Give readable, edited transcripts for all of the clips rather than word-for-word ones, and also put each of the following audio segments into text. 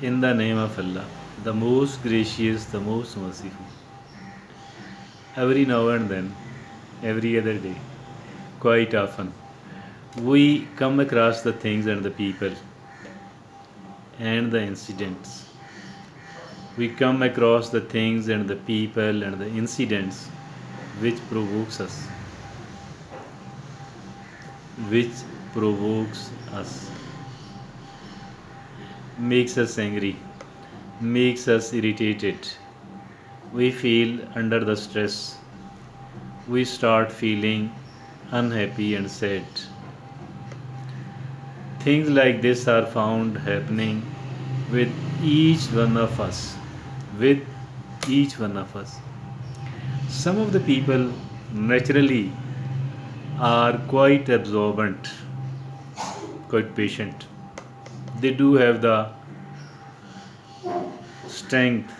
In the name of Allah, the most gracious, the most merciful. Every now and then, every other day, quite often, we come across the things and the people and the incidents. We come across the things and the people and the incidents which provokes us, which provokes us, makes us angry, makes us irritated. We feel under the stress. We start feeling unhappy and sad. Things like this are found happening with each one of us. With each one of us. Some of the people naturally are quite absorbent, quite patient. They do have the strength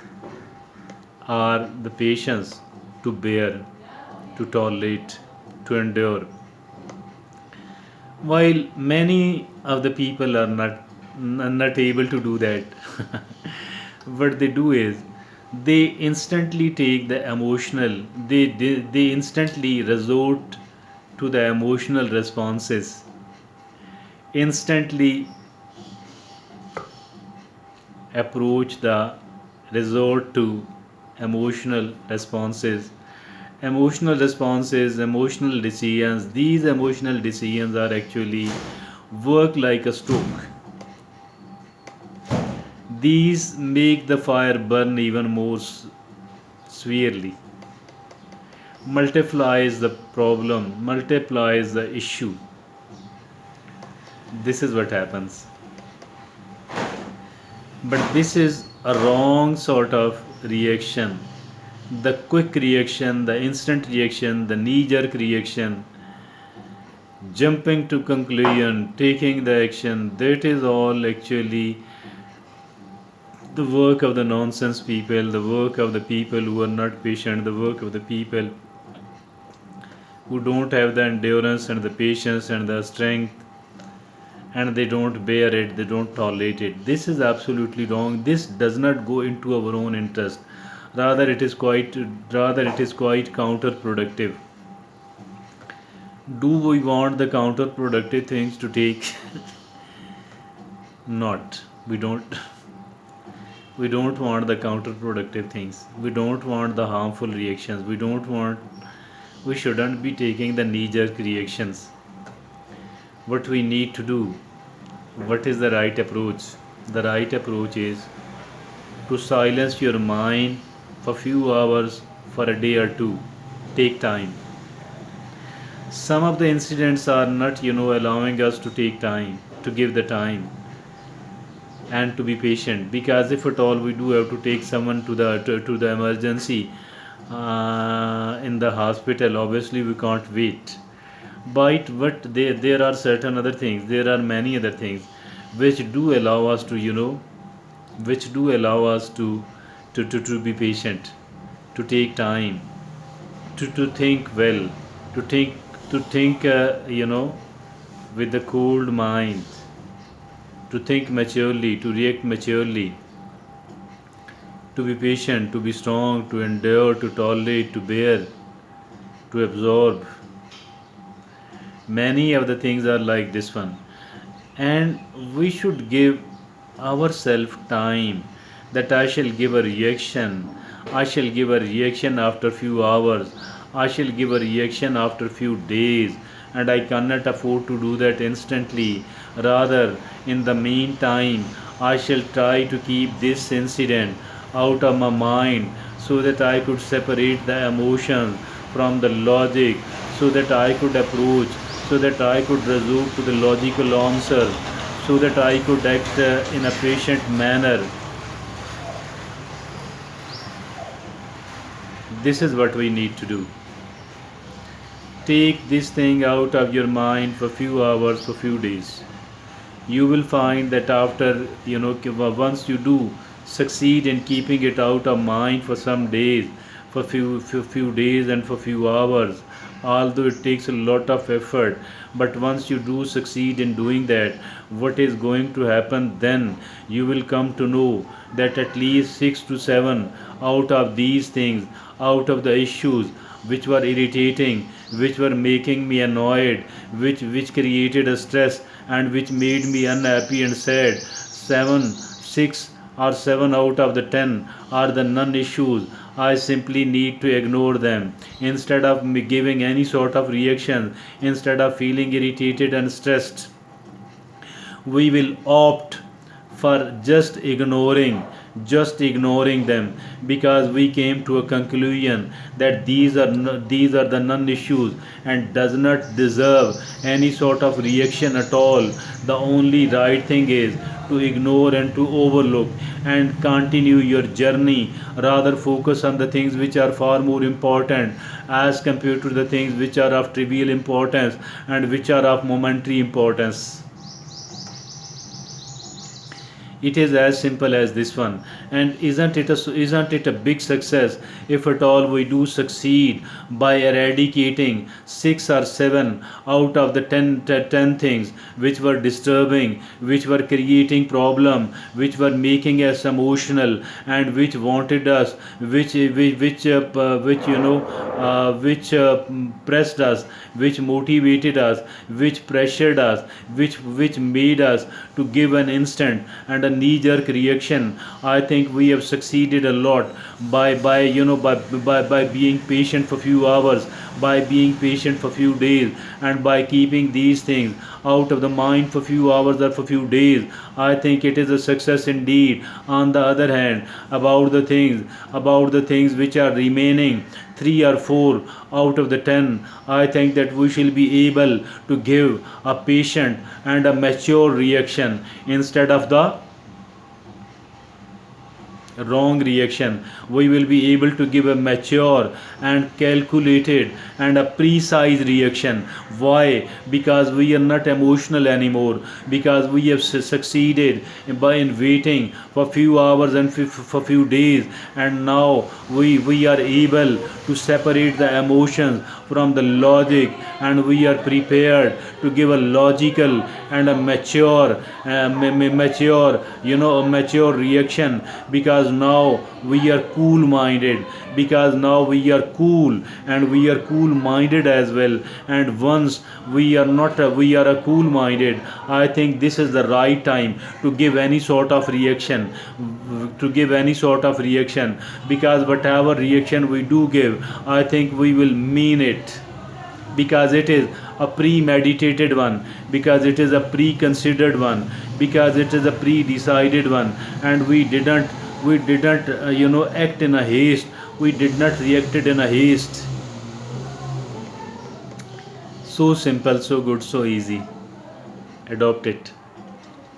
or the patience to bear, to tolerate, to endure. While many of the people are not able to do that, what they do is they instantly take the emotional, they instantly resort to the emotional responses, instantly approach the resort to emotional responses, emotional decisions. These emotional decisions are actually work like a stroke. These make the fire burn even more severely, multiplies the problem, multiplies the issue. This is what happens. But this is a wrong sort of reaction. The quick reaction, the instant reaction, the knee jerk reaction, jumping to conclusion, taking the action, that is all actually the work of the nonsense people, the work of the people who are not patient, the work of the people who don't have the endurance and the patience and the strength, and they don't bear it, they don't tolerate it. This is absolutely wrong. This does not go into our own interest. Rather it is quite counterproductive. Do we want the counterproductive things to take? Not. We don't want the counterproductive things. We don't want the harmful reactions. We shouldn't be taking the knee jerk reactions. What we need to do, what is the right approach? The right approach is to silence your mind for few hours, for a day or two. Take time. Some of the incidents are not allowing us to take time, to give the time and to be patient, because if at all we do have to take someone to the emergency in the hospital, obviously we can't wait. But there are certain other things, there are many other things which do allow us to to be patient, to take time, to think well, to think with the cold mind, to think maturely, to react maturely, to be patient, to be strong, to endure, to tolerate, to bear, to absorb. Many of the things are like this one, and we should give ourselves time, that I shall give a reaction. I shall give a reaction after few hours. I shall give a reaction after few days, and I cannot afford to do that instantly. Rather, in the meantime, I shall try to keep this incident out of my mind, so that I could separate the emotions from the logic, so that I could approach, so that I could resort to the logical answer, so that I could act in a patient manner. This is what we need to do. Take this thing out of your mind for few hours, for few days. You will find that after, once you do succeed in keeping it out of mind for some days, for few days and for few hours, although it takes a lot of effort. But once you do succeed in doing that, what is going to happen then? You will come to know that at least 6 to 7 out of these things, out of the issues which were irritating, which were making me annoyed, which created a stress and which made me unhappy and sad, 7 6 or 7 out of the 10 are the non issues. I simply need to ignore them instead of me giving any sort of reaction, instead of feeling irritated and stressed. We will opt for just ignoring them, because we came to a conclusion that these are the non issues and does not deserve any sort of reaction at all. The only right thing is to ignore and to overlook and continue your journey. Rather focus on the things which are far more important as compared to the things which are of trivial importance and which are of momentary importance. It is as simple as this one. And isn't it a big success if at all we do succeed by eradicating 6 or 7 out of the 10 things which were disturbing, which were creating problem, which were making us emotional, and which wanted us, which which pressed us, which motivated us, which pressured us, which made us to give an instant and a knee jerk reaction. I think we have succeeded a lot by being patient for few hours, by being patient for few days, and by keeping these things out of the mind for few hours or for few days. I think it is a success indeed. On the other hand, about the things which are remaining, 3 or 4 out of the 10, I think that we shall be able to give a patient and a mature reaction instead of the wrong reaction. We will be able to give a mature and calculated and a precise reaction. Why? Because we are not emotional anymore, because we have succeeded in waiting for few hours and for few days, and now we are able to separate the emotions from the logic, and we are prepared to give a logical and a mature reaction, because now we are cool minded, because now we are cool, and we are cool minded as well. And once we are not we are a cool minded, I think this is the right time to give any sort of reaction, because whatever reaction we do give, I think we will mean it, because it is a premeditated one, because it is a preconsidered one, because it is a pre-decided one, and we didn't act in a haste, we did not reacted in a haste. So simple, so good, so easy. Adopt it.